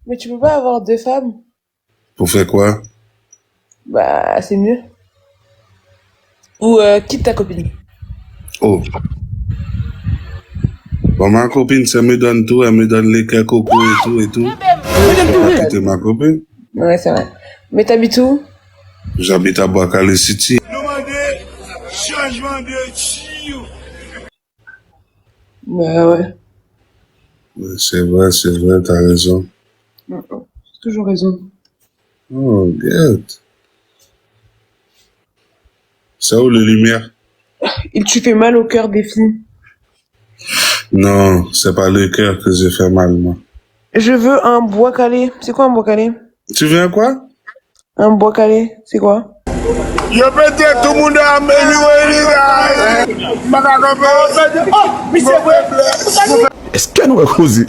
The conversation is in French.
Mais tu peux pas avoir deux femmes. Pour faire quoi? Bah, c'est mieux. Ou quitte ta copine. Oh. Bon, ma copine, ça me donne tout, elle me donne les coco et tout et tout. Je peux pas quitter ma copine. Ouais, c'est vrai. Mais t'habites où? J'habite à Boakale City. Demandez changement de tio. Bah ouais. Ouais, c'est vrai, t'as raison. J'ai toujours raison. Oh, good. C'est où les lumières? Tu fais mal au cœur des filles. Non, c'est pas le cœur que j'ai fait mal, moi. Je veux un bois calé. C'est quoi un bois calé? Tu veux quoi? Un bois calé, c'est quoi? Yo peut-être tout le monde a amélioré les gars. Oh, mais c'est vrai. Est-ce qu'elle nous a causé?